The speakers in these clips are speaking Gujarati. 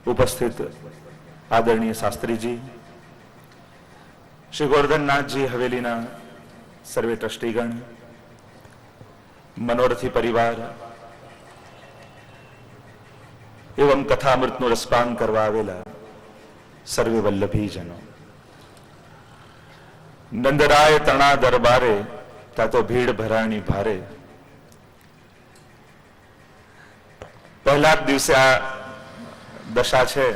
ઉપસ્થિત આદરણીય શાસ્ત્રીજી, શ્રી ગોરધનનાથજી હવેલીના સર્વે ટ્રસ્ટીગણ, મનોરથી પરિવાર એવં કથામૃતનું રસપાન કરવા આવેલા સર્વે વલ્લભીજનો, નંદરાય તણા દરબારે તા તો ભીડ ભરાણી ભારે. પહેલા જ દિવસે આ દશા છે,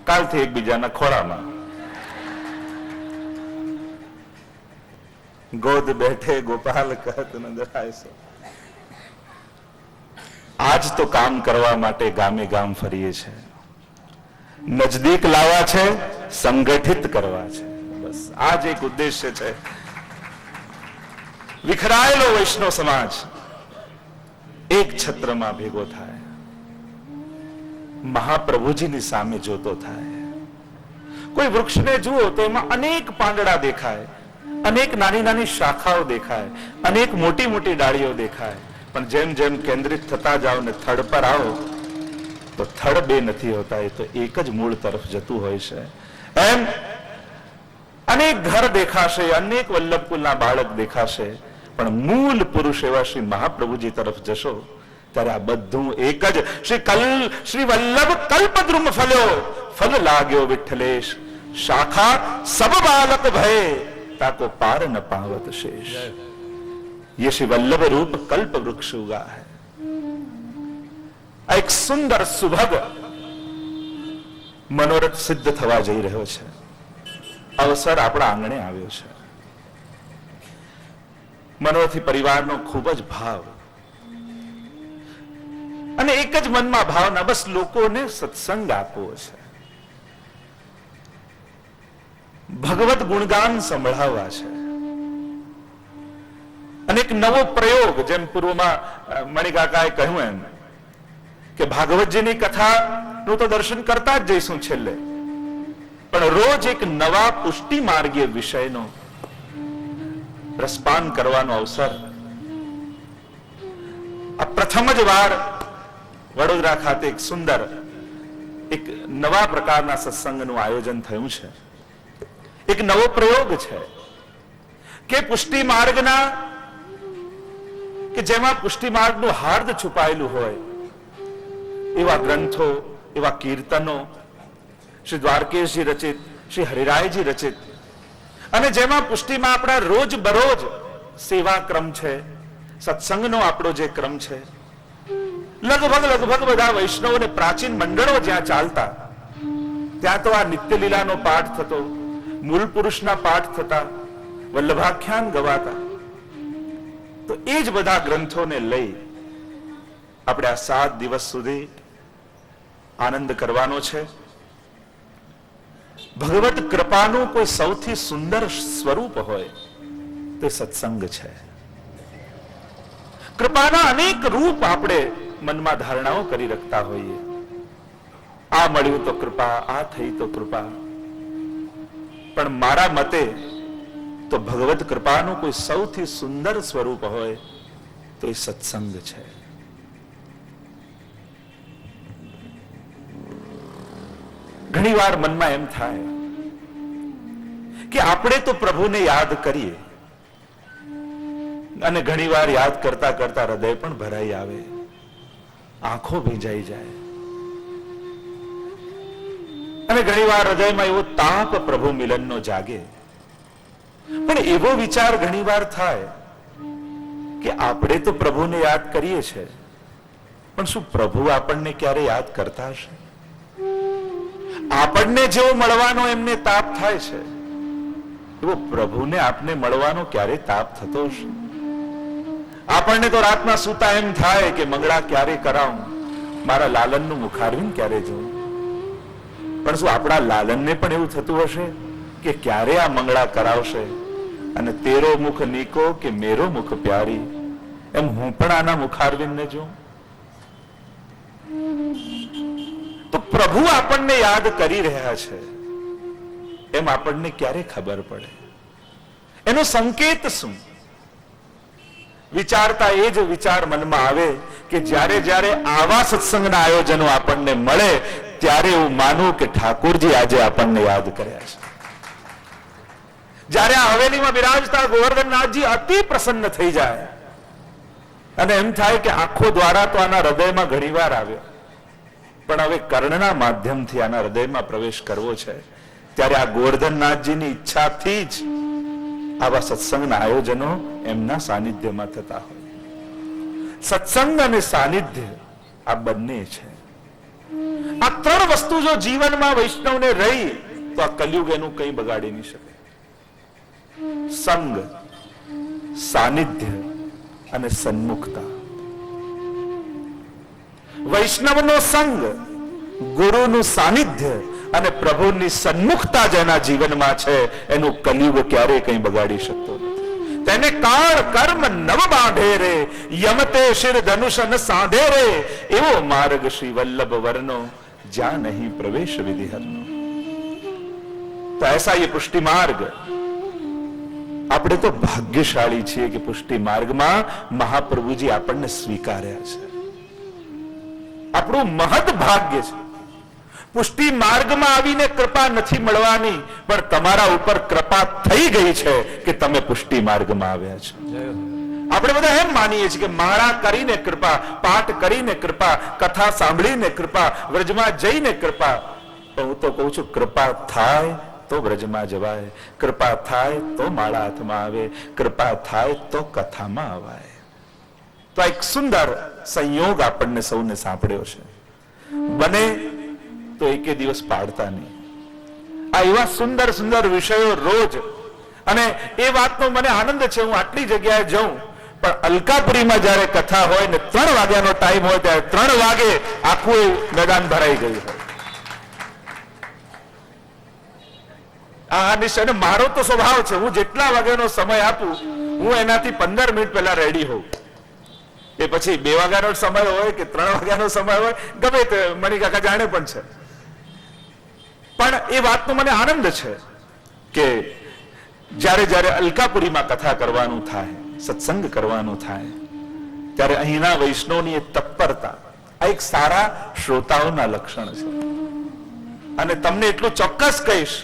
કાલથી એકબીજાના ખોળામાં ગોદ બેઠે ગોપાલ કહત નંદરાય સો. આજ તો કામ કરવા માટે ગામે ગામ ફરીએ છે, નજદીક લાવવા છે, સંગઠિત કરવા છે. બસ આ જ એક ઉદ્દેશ્ય છે. વિખરાયેલો વૈષ્ણવ સમાજ એક છત્રમાં ભેગો થાય, મહાપ્રભુજીની સામે જોતો થાય. કોઈ વૃક્ષને જુઓ તો એમાં અનેક પાંદડા દેખાય, અનેક નાની નાની શાખાઓ દેખાય, અનેક મોટી મોટી ડાળીઓ દેખાય, પણ જેમ જેમ કેન્દ્રિત થતા જાઓ ને થડ પર આવો તો થડ બે નથી હોતા, એ તો એક જ મૂળ તરફ જતું હોય છે. એમ અનેક ઘર દેખાશે, અનેક વલ્લભકુલના બાળક દેખાશે, પણ મૂળ પુરુષ એવા શ્રી મહાપ્રભુજી તરફ જશો ત્યારે આ બધું એક જ. શ્રી વલ્લભ કલ્પદ્રુમ ફલ્યો, ફલ લાગ્યો વિઠ્ઠલેશ, શાખા સબ બાલક ભય, ताको पार न पावत शेष. ये श्री वल्लभ रूप कल्प वृक्ष उगा है. एक सुंदर सुभग मनोरथ सिद्ध थवा जई રહ્યો છે. અવસર આપણા આંગણે આવ્યો છે. મનોરથી પરિવારનો ખૂબ જ ભાવ અને એક જ મનમાં ભાવના, બસ લોકોને સત્સંગ આપવો છે, ભગવત ગુણગાન સંભળાવવા છે. અને એક નવો પ્રયોગ, જેમ પૂર્વમાં મણિકાકાએ કહ્યું એમ કે ભાગવતજીની કથાનું તો દર્શન કરતા જ જઈશું છેલ્લે, પણ રોજ એક નવા પુષ્ટિ માર્ગીય વિષયનો રસપાન કરવાનો અવસર. આ પ્રથમ જ વાર વડોદરા ખાતે એક સુંદર એક નવા પ્રકારના સત્સંગનું આયોજન થયું છે. એક નવો પ્રયોગ છે કે પુષ્ટિ માર્ગના, કે જેમાં પુષ્ટિ માર્ગનું હાર્દ છુપાયેલું હોય એવા ગ્રંથો, એવા કીર્તનો, શ્રી દ્વારકેશજી રચિત, શ્રી હરિરાયજી રચિત, અને જેમાં પુષ્ટિમાં આપણા રોજ બરોજ સેવા ક્રમ છે, સત્સંગનો આપણો જે ક્રમ છે, લગભગ બધા વૈષ્ણવોને પ્રાચીન મંડળો જ્યાં ચાલતા ત્યાં તો આ નિત્ય લીલાનો પાઠ થતો, મૂળ પુરુષના પાઠ થતા, વલ્લભાખ્યાન ગવાતા. તો એ જ બધા ગ્રંથોને લઈ આપણે આ 7 દિવસ સુધી આનંદ કરવાનો છે. ભગવત કૃપાનું કોઈ સૌથી સુંદર સ્વરૂપ હોય તે સત્સંગ છે. કૃપાના અનેક રૂપ આપણે મનમાં ધારણાઓ કરી રાખતા હોઈએ. આ મળ્યું તો કૃપા, આ થઈ તો કૃપા, પણ મારા મતે તો ભગવત કૃપાનું કોઈ સૌથી સુંદર સ્વરૂપ હોય તો એ સત્સંગ છે. ઘણી વાર મનમાં એમ થાય કે આપણે તો પ્રભુને યાદ કરીએ, અને ઘણી વાર યાદ કરતા કરતા હૃદય પણ ભરાઈ આવે, આંખો ભીંજાઈ જાય, અને ઘણી વાર હૃદયમાં એવો તાપ પ્રભુ મિલનનો જાગે. પણ એવો વિચાર ઘણી વાર થાય કે આપણે તો પ્રભુને યાદ કરીએ છીએ, પણ શું પ્રભુ આપણને ક્યારે યાદ કરતા હશે? આપણને જેવો મળવાનો એમને તાપ થાય છે, એવો પ્રભુને આપને મળવાનો ક્યારે તાપ થતો હશે? આપણને તો રાતના સૂતા એમ થાય કે મંગળા ક્યારે કરાવું, મારા લાલનનું મુખારવિંદ ક્યારે જોઉં. પણ શું આપણા લાલનને પણ એવું થતું હશે કે ક્યારે આ મંગળા કરાવશે, અને તેરો મુખ નીકો કે મેરો મુખ પ્યારી, એમ હું પણ આના મુખારવિંદને જોઉં? તો પ્રભુ આપણને યાદ કરી રહ્યા છે એમ આપણને ક્યારે ખબર પડે? એનો સંકેત શું? વિચારતા એ જ વિચાર મનમાં આવે કે જ્યારે જ્યારે આવા સત્સંગના આયોજનો આપણને મળે ત્યારે હું માનું કે ઠાકોરજી આજે આપણને યાદ કર્યા છે. જ્યારે આ હવેલીમાં બિરાજતા ગોવર્ધનનાથજી અતિ પ્રસન્ન થઈ જાય અને એમ થાય કે આંખો દ્વારા તો આના હૃદયમાં ઘણીવાર આવ્યો, પણ હવે કર્ણના માધ્યમથી આના હૃદયમાં પ્રવેશ કરવો છે. ત્યારે આ ગોવર્ધનનાથજીની ઈચ્છાથી જ આવા સત્સંગના આયોજનો એમના સાનિધ્યમાં થતા હોય. સત્સંગ અને સાનિધ્ય આ બંને છે. આ ત્રણ વસ્તુ જો જીવનમાં વૈષ્ણવને રહી તો આ કલયુગ એનું કંઈ બગાડી નહીં શકે. સંગ, સાનિધ્ય અને સન્મુખતા. વૈષ્ણવનો સંગ, ગુરુનું સાનિધ્ય અને પ્રભુની સન્મુખતા જેના જીવનમાં છે એનું કલયુગ ક્યારેય કંઈ બગાડી શકતો નથી. તેને કાળ કર્મ નવ બાંધે રે, યમતે શિર ધનુષ ન સાંધે રે, એવો માર્ગ શ્રી વલ્લભ વર્ણો જ્યાં નહીં પ્રવેશ વિધિહરનો. તો એસા ये પુષ્ટિ માર્ગ. આપણે તો ભાગ્યશાળી છીએ કે પુષ્ટિ માર્ગમાં મહાપ્રભુજી આપણને સ્વીકાર્યા છે. આપણું મહદ ભાગ્ય છે. પુષ્ટિ માર્ગમાં આવીને કૃપા નથી મળવાની, પણ તમારા ઉપર કૃપા થઈ ગઈ છે કે તમે પુષ્ટિ માર્ગમાં આવ્યા છો. આપણે બધા એમ માનીએ છીએ કે માળા કરીને કૃપા, પાઠ કરીને કૃપા, કથા સાંભળીને કૃપા, વ્રજમાં જઈને કૃપા. પણ હું તો કહું છું, કૃપા થાય તો વ્રજમાં જવાય, કૃપા થાય તો માળા હાથમાં આવે, કૃપા થાય તો કથામાં અવાય. તો એક સુંદર સંયોગ આપણને સૌને સાંભળ્યો છે. બને તો એકે દિવસ પાડતા નહીં. આ એવા સુંદર સુંદર વિષયો રોજ, અને એ વાતનો મને આનંદ છે. હું આટલી જગ્યાએ જાઉં પણ અલકાપુરીમાં જયારે કથા હોય ને 3 વાગ્યાનો ટાઈમ હોય ત્યારે 3 વાગે આખું મેદાન ભરાઈ ગયું હોય. આ નિશ્ચય મારો તો સ્વભાવ છે, હું જેટલા વાગ્યાનો સમય આપું હું એનાથી 15 મિનિટ પહેલા રેડી હોઉં. એ પછી 2 વાગ્યાનો સમય હોય કે 3 વાગ્યાનો સમય હોય, ગમે તે મણી કાકા જાણે પણ છે. પણ એ વાતનો મને આનંદ છે કે જ્યારે જ્યારે અલકાપુરીમાં કથા કરવાનું થાય, સત્સંગ કરવાનું થાય, ત્યારે અહીંના વૈષ્ણવની એ તત્પરતા આ એક સારા શ્રોતાઓના લક્ષણ છે. અને તમને એટલું ચોક્કસ કહીશ,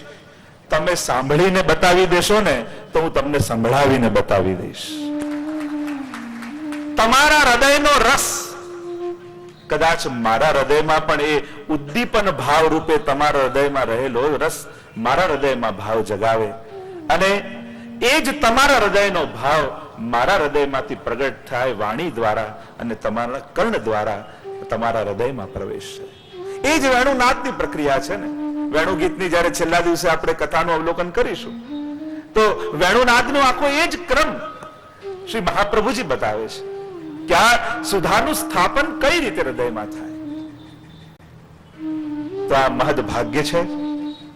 તમે સાંભળીને બતાવી દેશો ને તો હું તમને સંભળાવીને બતાવી દઈશ. તમારા હૃદયનો રસ કદાચ મારા હૃદયમાં પણ એ ઉદ્દીપન ભાવ રૂપે તમારા હૃદયમાં રહેલો રસ મારા હૃદયમાં ભાવ જગાવે, અને એ જ તમારા હૃદયનો ભાવ મારા હૃદયમાંથી પ્રગટ થાય વાણી દ્વારા અને તમારા કર્ણ દ્વારા તમારા હૃદયમાં પ્રવેશે. એ જ વેણુનાદની પ્રક્રિયા છે ને. વેણુ ગીતની જયારે છેલ્લા દિવસે આપણે કથાનું અવલોકન કરીશું તો વેણુનાદનો આખો એ જ ક્રમ શ્રી મહાપ્રભુજી બતાવે છે કે આ સુધાનું સ્થાપન કઈ રીતે હૃદયમાં થાય. તો આ મહદ ભાગ્ય છે.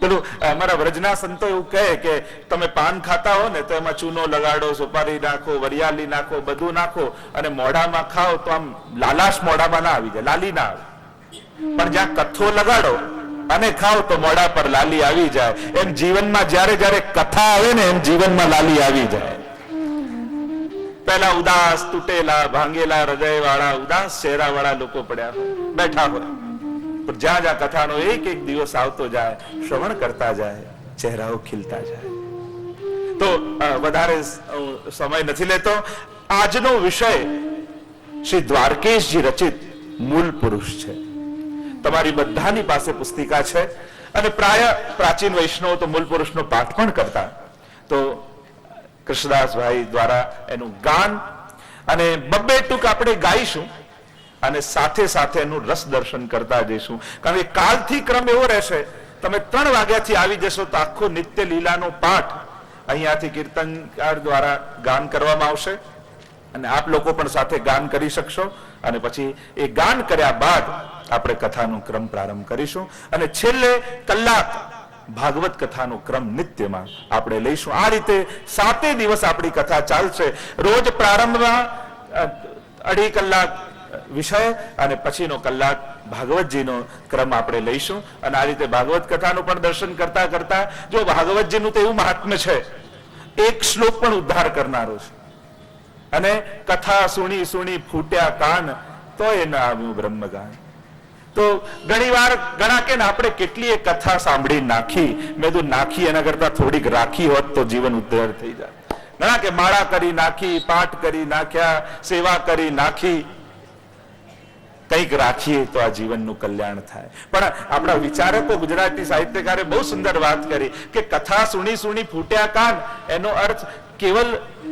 પેલું અમારા વ્રજના સંતો એવું કહે કે તમે પાન ખાતા હો ને તો એમાં ચૂનો લગાડો, સુપારી નાખો, વરિયાળી નાખો, બધું નાખો અને મોઢામાં ખાઓ તો આમ લાલાશ મોઢામાં ના આવી જાય, લાલી ના આવે. પણ જ્યાં કથ્થો લગાડો અને ખાઓ તો મોઢા પર લાલી આવી જાય. એમ જીવનમાં જ્યારે જ્યારે કથા આવે ને એમ જીવનમાં લાલી આવી જાય. પહેલા ઉદાસ, તૂટેલા, ભાંગેલા હૃદય વાળા, ઉદાસ ચહેરા વાળા લોકો પડ્યા હોય, બેઠા હોય, પણ જ્યાં જ્યાં કથાનો એક એક દિવસ આવતો જાય, શ્રવણ કરતા જાય, ચહેરાઓ ખીલતા જાય. તો વધારે સમય નથી લેતો. આજનો વિષય શ્રી દ્વારકેશજી રચિત મૂળ પુરુષ છે. તમારી બધાની પાસે પુસ્તિકા છે અને પ્રાય પ્રાચીન વૈષ્ણવ તો મૂળ પુરુષનો પાઠ પણ કરતા. તો કૃષ્ણદાસભાઈ દ્વારા એનું ગાન અને બબ્બે ટૂંક આપણે ગાઈશું અને સાથે સાથે એનું રસ દર્શન કરતા જઈશું. કારણ કે કાલથી ક્રમ એવો રહેશે, તમે 3 વાગ્યાથી આવી જશો તો આખો નિત્ય લીલાનો પાઠ અહીંયાથી કીર્તનકાર દ્વારા ગાન કરવામાં આવશે અને આપ લોકો પણ સાથે ગાન કરી શકશો. અને પછી એ ગાન કર્યા બાદ આપણે કથાનો ક્રમ પ્રારંભ કરીશું અને છેલ્લે કલાક ભાગવત કથાનો ક્રમ નિત્યમાં આપણે લઈશું. આ રીતે 7 દિવસ આપણી કથા ચાલશે. રોજ પ્રારંભમાં 2.5 કલાક વિષય અને પછીનો કલાક ભાગવતજીનો ક્રમ આપણે લઈશું. અને આ રીતે ભાગવત કથાનું પણ દર્શન કરતા કરતા, જો ભાગવતજીનું તો એવું મહાત્મ્ય છે, એક શ્લોક પણ ઉદ્ધાર કરનારો છે. અને કથા સુણી સુણી ફૂટ્યા કાન, તો એ ન આવ્યું બ્રહ્મગાન. તો ઘણી વાર ઘણા કે આપણે કેટલી કથા સાંભળી નાખી, મેં તો નાખી એના કરતા થોડીક રાખી હોત તો જીવન ઉદ્ધાર થઈ જાય. ઘણા કે માળા કરી નાખી, પાઠ કરી નાખ્યા, સેવા કરી નાખી, કંઈક રાખીએ તો આ જીવનનું કલ્યાણ થાય. પણ આપણા વિચારકો, ગુજરાતી સાહિત્યકારે બહુ સુંદર વાત કરી કે કથા સુણી સુણી ફૂટ્યા કાન. એનો અર્થ કેવલ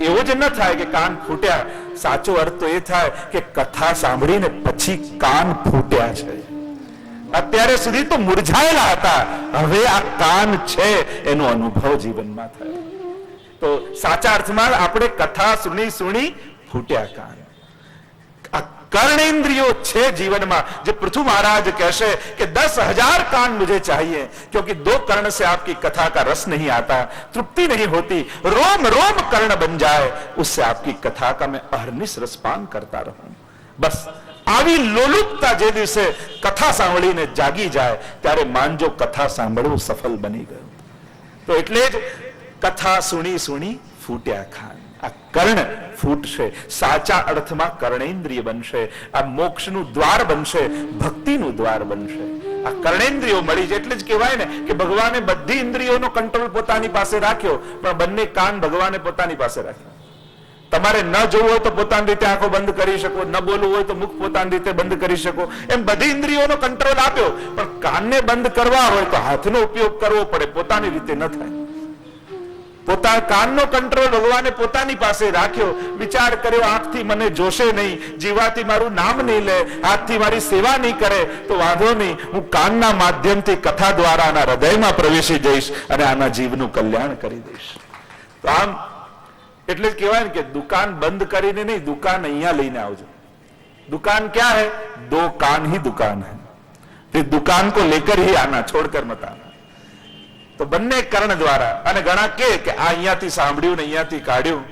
એવો જ ન થાય કે કાન ફૂટ્યા. સાચો અર્થ તો એ થાય કે કથા સાંભળીને પછી કાન ફૂટ્યા છે. અત્યારે સુધી તો મુરઝાયેલા હતા, હવે આ કાન છે એનો અનુભવ જીવનમાં થયો. તો સાચા અર્થમાં આપણે કથા સુણી સુણી ફૂટ્યા કાન. कर्णेंद्रियों छे जीवन में, जो पृथु महाराज कहते कि 10,000 कान मुझे चाहिए, क्योंकि 2 कर्ण से आपकी कथा का रस नहीं आता, तृप्ति नहीं होती, रोम रोम कर्ण बन जाए, उससे आपकी कथा का मैं अहर्निश रसपान करता रहूं. बस આવી લોલુપતા જે દિવસે કથા સાંભળીને જાગી જાય ત્યારે માનજો કથા સાંભળવું સફળ બની ગયું. તો એટલે જ કથા સુણી સુણી ફૂટ્યા ખાન. આ કર્ણ ફૂટશે, સાચા અર્થમાં કર્ણેન્દ્રિય બનશે. આ મોક્ષનું દ્વાર બનશે, ભક્તિનું દ્વાર બનશે. આ કર્ણેન્દ્રિયો મળી છે. એટલે જ કહેવાય ને કે ભગવાને બધી ઇન્દ્રિયોનો કંટ્રોલ પોતાની પાસે રાખ્યો, પણ બંને કાન ભગવાને પોતાની પાસે રાખ્યો. તમારે ન જોવું હોય તો પોતાની રીતે આંખો બંધ કરી શકો, ન બોલવું હોય તો મુખ પોતાની રીતે બંધ કરી શકો. એમ બધી ઇન્દ્રિયોનો કંટ્રોલ આપ્યો, પણ કાનને બંધ કરવા હોય તો હાથનો ઉપયોગ કરવો પડે, પોતાની રીતે ન થાય. પોતા કાનનો કંટ્રોલ ભગવાને પોતાની પાસે રાખ્યો. વિચાર કર્યો આંખથી મને જોશે નહીં, જીવાથી મારું નામ નહીં લે, હાથથી મારી સેવા નહીં કરે, તો વાંધો નહીં, હું કાનના માધ્યમથી કથા દ્વારા આના હૃદયમાં પ્રવેશી જઈશ અને આના જીવનું કલ્યાણ કરી દઈશ. તો આમ એટલે જ કહેવાય ને કે દુકાન બંધ કરીને નહીં, દુકાન અહીંયા લઈને આવજો. दुकान क्या है? 2 कान ही दुकान है, फिर दुकान को लेकर ही आना, छोड़कर मत आना. तो બંને કર્ણ દ્વારા. અને ઘણા કે આ અહીંયાથી સાંભળ્યું ને અહીંયાથી કાઢ્યું,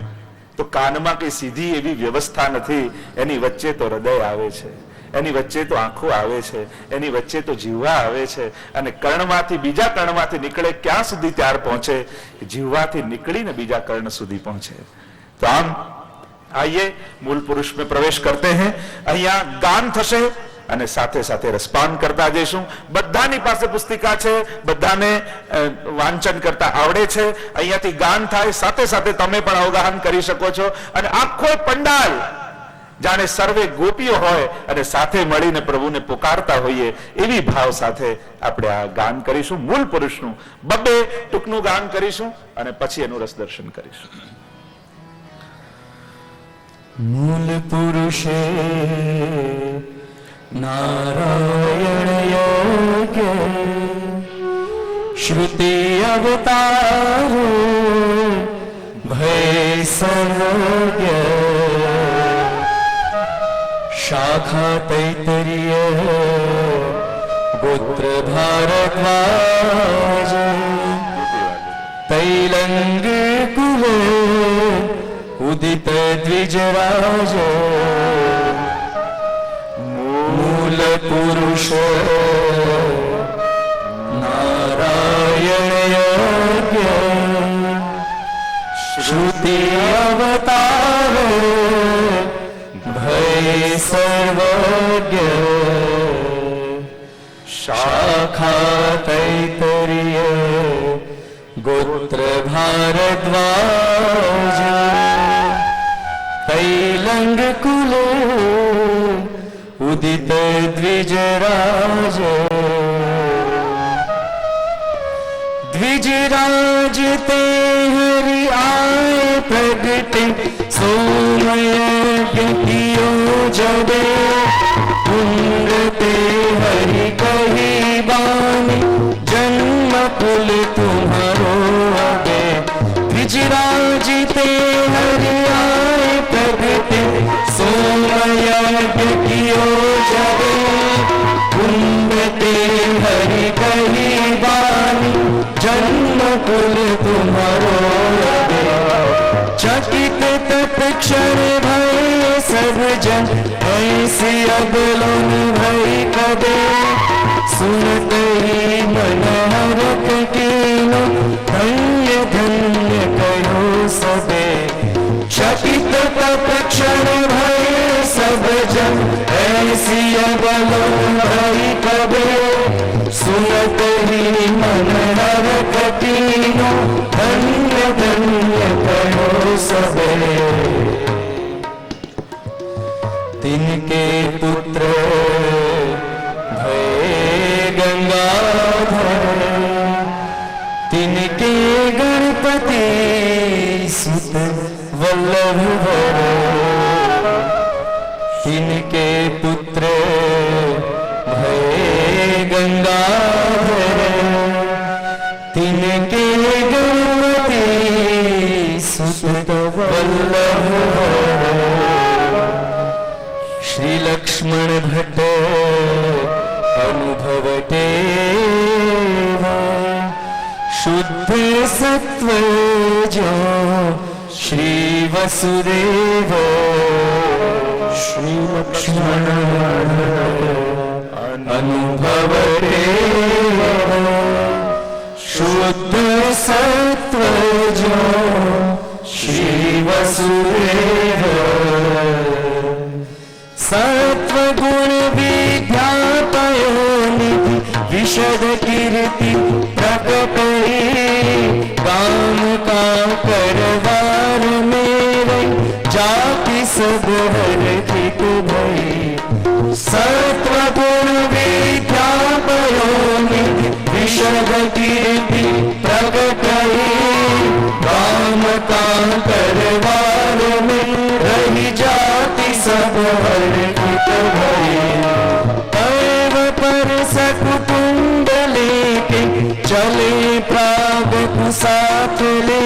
તો કાનમાં કઈ સીધી એવી વ્યવસ્થા નથી. એની વચ્ચે તો હૃદય આવે છે, એની વચ્ચે તો આંખો આવે છે, એની વચ્ચે તો જીવવા આવે છે. અને કર્ણમાંથી બીજા કર્ણમાંથી નીકળે ક્યાં સુધી ત્યાર પહોંચે? જીવવાથી નીકળીને બીજા કર્ણ સુધી પહોંચે. તો આમ आइए मूल पुरुष में प्रवेश करते हैं. અહીંયા ગાન થશે અને સાથે સાથે રસપાન કરતા જઈશું. બધાની પાસે પુસ્તિકા છે, બધાને વાંચન કરતા આવડે છે. અહીંયાથી ગાન થાય, સાથે સાથે તમે પણ અવગાહન કરી શકો છો. અને આખો પંડાલ જાણે સર્વે ગોપીઓ હોય અને સાથે મળીને પ્રભુને પુકારતા હોઈએ એવી ભાવ સાથે આપણે આ ગાન કરીશું. મૂળ પુરુષનું 2 ટૂંકનું ગાન કરીશું અને પછી એનું રસ દર્શન કરીશું. मूल पुरुषे नारायण योग्य श्रुति अवतार भय सर्वज्ञ शाखा तैतरीय पुत्र भारद्वाज तैलंग कुले उदित द्विजराज मूल पुरुष नारायण यज्ञ श्रुति अवतार भय सर्वज्ञ शाखा तैतरीय गोत्र भारद्वाज तैलंग कुले उदित द्विजराज द्विजराज ते हरि आए प्रगटे सोमयज्ञ कियो जबे पुण्य हरि कही बानी जन्म कुल तुम्हारो अबे द्विजराज ते हरि आए प्रगटे सोमयज्ञ कियो जबे पुण्य ते हरि कही बानी जन्म कुल तुम्हारो अबे चकित तत्क्षण भय सब जन ऐसी अबलोन भय कबे सुनते ही मन हरक कीनो धन्य धन्य कहो सबे चकित तत्क्षण भय सब भजन ऐसी अबलो भई कबे सुनत ही मन हर कटीनो धन्य धन्य कहो सबे तिनके पुत्र भये गंगाधर तिनके गणपति सुत वल्लभ तिनके पुत्र भये गंगाधर तिनके गणपति सुत वल्लभ श्री लक्ष्मण भट्ट अनुभवते शुद्ध सत्व जो श्री वसुदेव श्री लक्ष्मण अनुभवते शुद्ध सत्व जो श्री वसुदेव सत्व गुण विद्या पयोनिधि विशद कीर्ति प्रकट काम का करवार मेरे जाति सब हर हित भई सत्व गुण विद्या पयोनिधि विशद कीर्ति प्रकट काम का करवार में रही जाति सब हर हित भई पैव पर सकुटुंब लेके चले प्राग साथ ले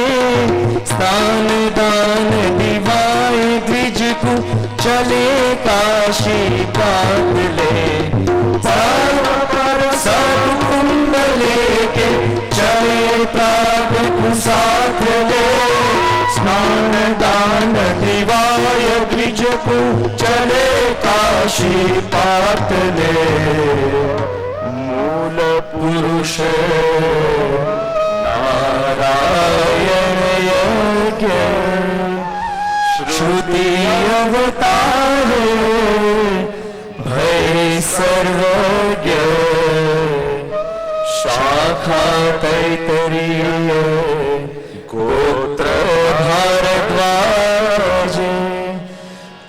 स्थान दान दिवाए द्विज को चले काशी पात ले पैव पर सकुटुंब लेके चले प्राग साथ ले स्नान दान दिवाय द्विज को चले काशी पात ले मूल पुरुष नारायण यज्ञ श्रुति अवतार भय सर्वज्ञ शाखा तैतरीय गोत्र भारद्वाज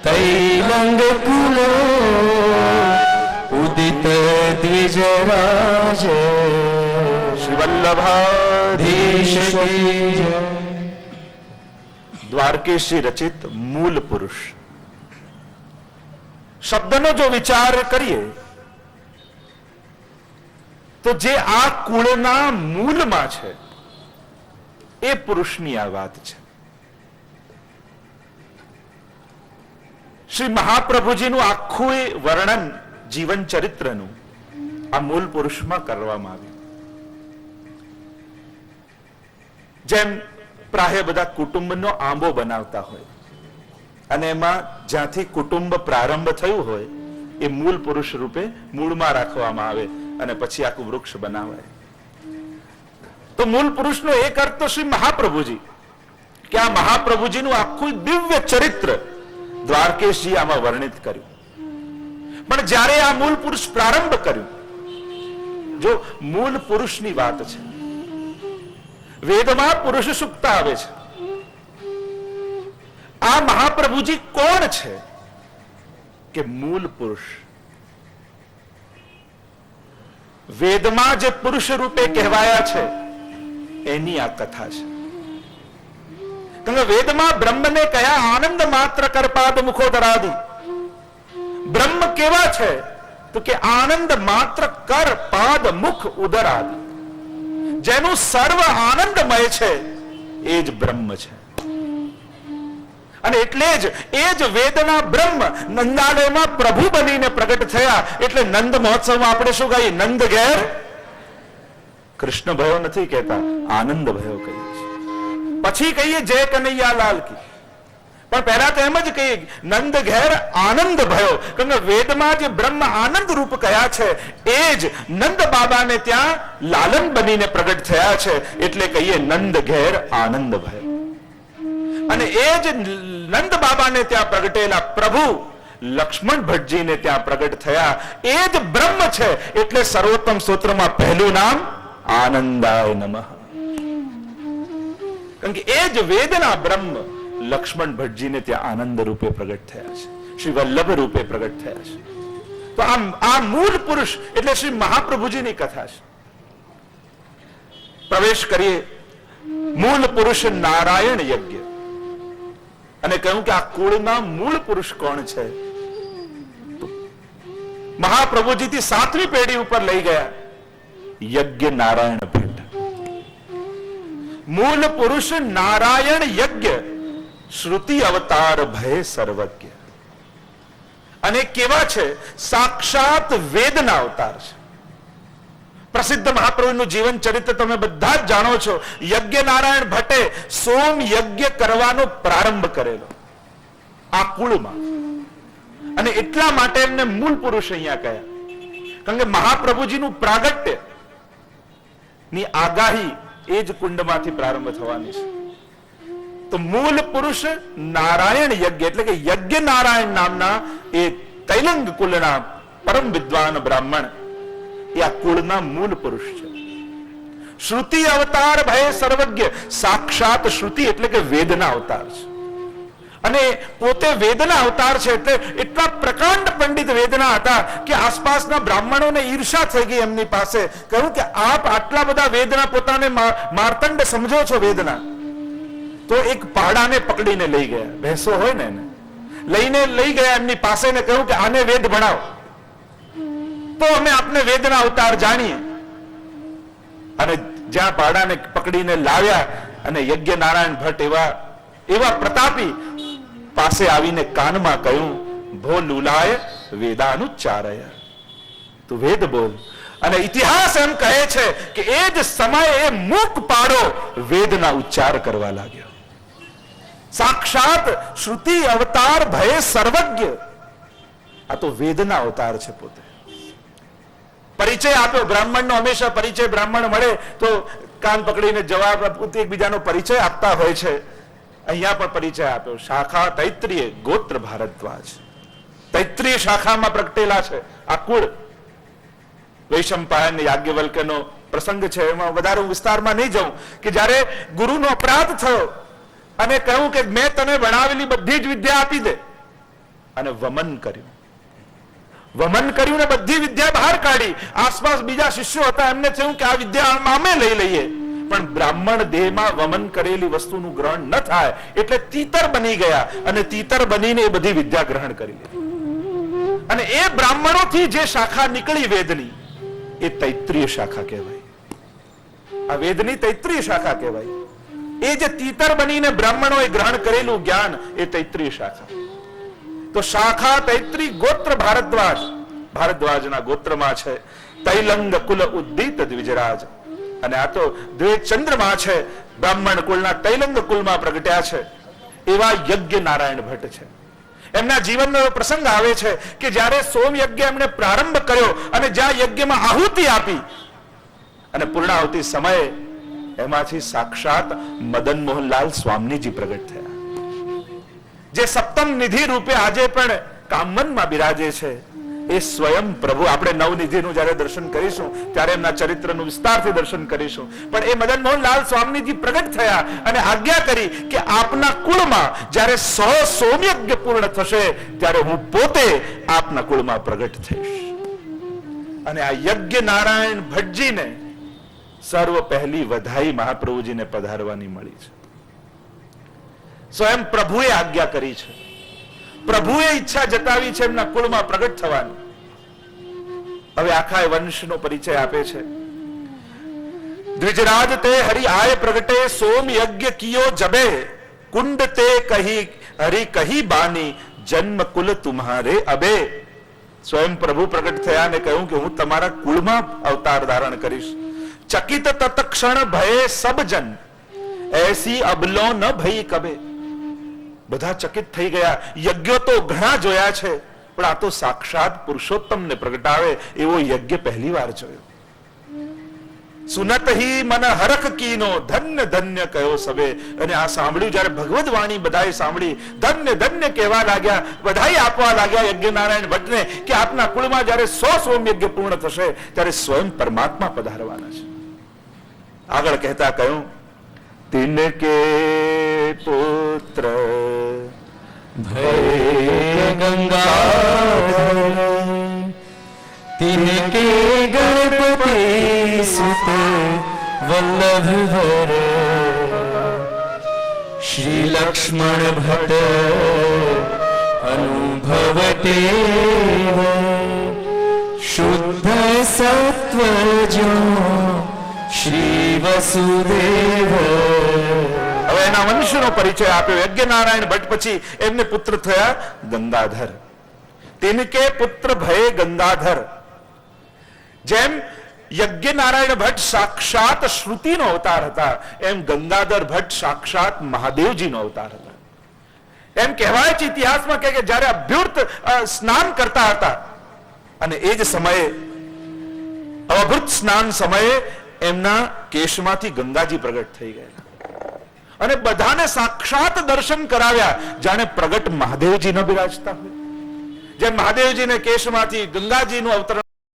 तैलंग कुल उदित द्विजराज श्री वल्लभाधीश की जय। દ્વારકેશજી રચિત મૂલ પુરુષ શબ્દનો જો વિચાર કરીએ તો જે આ કુળના મૂળમાં છે એ પુરુષની આ વાત છે. શ્રી મહાપ્રભુજીનું આખું એ વર્ણન જીવન ચરિત્રનું આ મૂળ પુરુષમાં કરવામાં આવ્યું. જેમ પ્રાય બધા કુટુંબનો આંબો બનાવતા હોય અને એમાં જ્યાંથી કુટુંબ પ્રારંભ થયું હોય એ મૂળ પુરુષ રૂપે મૂળમાં રાખવામાં આવે અને પછી આખું વૃક્ષ બનાવાય. તો મૂળ પુરુષનો એક અર્થ તો શ્રી મહાપ્રભુજી કે આ મહાપ્રભુજીનું આખું દિવ્ય ચરિત્ર દ્વારકેશજી આમાં વર્ણિત કર્યું. પણ જ્યારે આ મૂળ પુરુષ પ્રારંભ કર્યું, જો મૂળ પુરુષની વાત છે, વેદમાં પુરુષ સૂક્ત આવે છે. આ મહાપ્રભુજી કોણ છે કે મૂળ પુરુષ? વેદમાં જે પુરુષ રૂપે કહેવાયા છે એની આ કથા છે. કારણ કે વેદમાં બ્રહ્મને કયા આનંદ માત્ર કરપાદ મુખોદરાદિ. બ્રહ્મ કેવા છે તો કે આનંદ માત્ર કર પાદ મુખ ઉદરાદિ. જેનું સર્વ આનંદમય છે એ જ બ્રહ્મ છે. અને એટલે જ એ જ વેદના બ્રહ્મ નંદાલયમાં પ્રભુ બનીને પ્રગટ થયા. એટલે નંદ મહોત્સવમાં આપણે શું કહીએ? નંદ ઘેર કૃષ્ણ ભયો નથી કહેતા, આનંદ ભયો કહીએ છીએ. પછી કહીએ જય કનૈયા લાલ કી. પણ પહેલા તો એમ જ કહીએ નંદ ઘેર આનંદ ભયો. કારણ કે વેદમાં જે બ્રહ્મ આનંદ રૂપ કયા છે એ જ નંદ બાબાને ત્યાં લાલન બનીને પ્રગટ થયા છે. એટલે કહીએ નંદ ઘેર આનંદ ભયો. અને એ જ નંદ બાબાને ત્યાં પ્રગટેલા પ્રભુ લક્ષ્મણ ભટ્ટજીને ત્યાં પ્રગટ થયા. એ જ બ્રહ્મ છે. એટલે સર્વોત્તમ સ્તોત્રમાં પહેલું નામ આનંદાય નમઃ. કારણ કે એ જ વેદના બ્રહ્મ લક્ષ્મણ ભટ્ટજીને ત્યાં આનંદ રૂપે પ્રગટ થયા છે, શ્રી વલ્લભ રૂપે પ્રગટ થયા છે. તો આ મૂળ પુરુષ એટલે શ્રી મહાપ્રભુજીની કથા છે. પ્રવેશ કરીએ મૂળ પુરુષ નારાયણ યજ્ઞ. અને કહ્યું કે આ કુળના મૂળ પુરુષ કોણ છે? મહાપ્રભુજીથી 7મી પેઢી ઉપર લઈ ગયા યજ્ઞ નારાયણ ભટ્ટ. મૂળ પુરુષ નારાયણ યજ્ઞ, શ્રુતિ અવતાર ભય સર્વજ્ઞ. અને કેવા છે? સાક્ષાત વેદના અવતાર છે. પ્રસિદ્ધ મહાપ્રભુનું જીવન ચરિત્ર તમે બધા જ જાણો છો. યજ્ઞ નારાયણ ભટ્ટે સોમ યજ્ઞ કરવાનો પ્રારંભ કરેલો આ કુળમાં, અને એટલા માટે એમને મૂળ પુરુષ અહીંયા કહ્યા. કારણ કે મહાપ્રભુજીનું પ્રાગટ્ય ની આગાહી એ જ કુંડમાંથી પ્રારંભ થવાની છે. તો મૂળ પુરુષ નારાયણ યજ્ઞ એટલે કે યજ્ઞ નારાયણ નામના એ તૈલંગ કુલના પરમ વિદ્વાન બ્રાહ્મણ એ આ કુળના મૂળ પુરુષ છે. શ્રુતિ અવતાર ભય સર્વજ્ઞ, સાક્ષાત શ્રુતિ એટલે કે વેદના અવતાર છે. અને પોતે વેદના અવતાર છે. એટલે એટલા પ્રકાંડ પંડિત વેદના હતા કે આસપાસના બ્રાહ્મણોને ઈર્ષા થઈ ગઈ એમની પાસે. કહ્યું કે આપ આટલા બધા વેદના પોતાને માર્તંડ સમજો છો વેદના. તો એક પાડાને પકડીને લઈ ગયા, ભેંસો હોય ને એને લઈને લઈ ગયા એમની પાસે ને કહ્યું કે આને વેદ ભણાવો તો અમે આપને વેદના અવતાર જાણીએ. અને જ્યાં પાડાને પકડીને લાવ્યા અને યજ્ઞ નારાયણ ભટ્ટ એવા પ્રતાપી પાસે આવીને કાનમાં કહ્યું, ભો લુલાય વેદાનુચ્ચારય, તું વેદ બોલ. અને ઇતિહાસ એમ કહે છે કે એ જ સમયે એ મૂક પાડો વેદના ઉચ્ચાર કરવા લાગ્યો. સાક્ષાત શ્રુતિ અવતાર ભય સર્વજ્ઞ. આ તો વેદના અવતાર છે પોતે. પરિચય આપ્યો બ્રાહ્મણનો. હંમેશા પરિચય બ્રાહ્મણ મળે તો કાન પકડીને જવાબ એકબીજાનો પરિચય આપતા હોય છે. અહીંયા પણ પરિચય આપ્યો. શાખા તૈત્રીય, ગોત્ર ભારદ્વાજ. તૈત્રીય શાખામાં પ્રગટેલા છે આ કુળ. વૈશંપાયન યાજ્ઞવલ્ક્યનો પ્રસંગ છે, એમાં વધારે વિસ્તારમાં નહીં જાઉં. કે જ્યારે ગુરુનો અપરાધ થયો અને કહ્યું કે મેં તને ભણાવેલી બધી જ વિદ્યા આપી દે, અને વમન કર્યું. વમન કર્યું ને બધી વિદ્યા બહાર કાઢી. આસપાસ બીજા શિષ્યો હતા, એમને થયું કે આ વિદ્યા અમે લઈ લઈએ. પણ બ્રાહ્મણ દેહમાં વમન કરેલી વસ્તુનું ગ્રહણ ન થાય એટલે તીતર બની ગયા, અને તીતર બનીને એ બધી વિદ્યા ગ્રહણ કરી લીધી. અને એ બ્રાહ્મણોથી જે શાખા નીકળી વેદની, એ તૈત્રીય શાખા કહેવાય. આ વેદની તૈત્રીય શાખા કહેવાય. એ જે તીતર બનીને બ્રાહ્મણોએ ગ્રહણ કરેલું જ્ઞાન, એ તૈત્રીય શાખા. તો શાખા તૈત્રી ગોત્ર ભારદ્વાજ. ભારદ્વાજના ગોત્રમાં છે. તૈલંગ કુલ ઉદ્દીત દ્વિજરાજ. અને આ તો દ્વિજ ચંદ્રમા છે, બ્રાહ્મણ કુળના તૈલંગ કુલમાં પ્રગટ્યા છે એવા યજ્ઞ નારાયણ ભટ્ટ છે. એમના જીવનનો એવો પ્રસંગ આવે છે કે જ્યારે સોમ યજ્ઞ એમણે પ્રારંભ કર્યો અને જ્યાં યજ્ઞમાં આહુતિ આપી અને પૂર્ણાહુતિ સમયે એમાંથી સાક્ષાત મદન મોહનલાલ સ્વામીજી પ્રગટ થયા, જે સપ્તમ નિધિ રૂપે આજે પણ કામનમાં બિરાજે છે. એ સ્વયં પ્રભુ. આપણે નવનિધિનું જ્યારે દર્શન કરીશું ત્યારે એમના ચરિત્રનું વિસ્તારથી દર્શન કરીશું. પણ એ મદન મોહનલાલ સ્વામીજી પ્રગટ થયા અને આજ્ઞા કરી કે આપના કુળમાં જ્યારે 100 સોમયજ્ઞ પૂર્ણ થશે ત્યારે હું પોતે આપના કુળમાં પ્રગટ થઈશ. અને આ યજ્ઞ નારાયણ ભટ્ટજીને સર્વ પહેલી વધાઈ મહાપ્રભુજીને પધારવાની મળી છે. સ્વયં પ્રભુએ આજ્ઞા કરી છે. પ્રભુએ ઈચ્છા જતાવી છે એમના કુળમાં પ્રગટ થવાની. હવે આખા વંશનો પરિચય આપે છે. દ્વિજરાજ તે હરિ આય પ્રગટે, સોમ યજ્ઞ કિયો જબે, કુંડ તે કહી હરિ કહી બાની, જન્મ કુલ તુમ્હારે અબે. સ્વયં પ્રભુ પ્રગટ થયા અને કહ્યું કે હું તમારા કુળમાં અવતાર ધારણ કરીશ. ચકિત તત્ક્ષણ ભયે સબ જન, એસી અબલો ન ભઈ કબે. બધા ચકિત થઈ ગયા. યજ્ઞો તો ઘણા જોયા છે, પણ આ તો સાક્ષાત પુરુષોત્તમને પ્રગટાવે એવો યજ્ઞ પહેલી વાર જોયો. સુનત હી મન હરખ કીનો ધન્ય ધન્ય કયો સવે. અને આ સાંભળ્યું જ્યારે ભગવદ વાણી બધાએ સાંભળી, ધન્ય ધન્ય કહેવા લાગ્યા, બધાઈ આપવા લાગ્યા યજ્ઞનારાયણ ભટ્ટને કે આપના કુળમાં જ્યારે 100 સોમયજ્ઞ પૂર્ણ થશે ત્યારે સ્વયં પરમાત્મા પધારવાના છે. આગળ કહેતા કહ્યું, તિનકે પુત્ર ભય ગંગાધર तिनके गणपति सुत वल्लभ भर श्री लक्ष्मण भट्ट अनुभवते शुद्ध सत्व जो श्री वसुदेव. હવે એના વંશનો પરિચય આપ્યો. યજ્ઞનારાયણ ભટ્ટ પછી એમને પુત્ર થયા ગંગાધર. તિનકે પુત્ર ભય ગંગાધર. જેમ યજ્ઞનારાયણ ભટ્ટ સાક્ષાત શ્રુતિનો અવતાર હતા, એમ ગંગાધર ભટ્ટ સાક્ષાત મહાદેવજીનો અવતાર હતા. એમ કહેવાય છે ઇતિહાસમાં કે જ્યારે અભ્યુર્ત સ્નાન કરતા હતા અને એ જ સમયે અભૃત સ્નાન સમયે એમના કેશમાંથી ગંગાજી પ્રગટ થઈ ગયેલા અને બધાને સાક્ષાત દર્શન કરાવ્યા, જાણે પ્રગટ મહાદેવજી ન બિરાજતા હોય. જેમ મહાદેવજીને કેશમાંથી ગંગાજીનું અવતરણ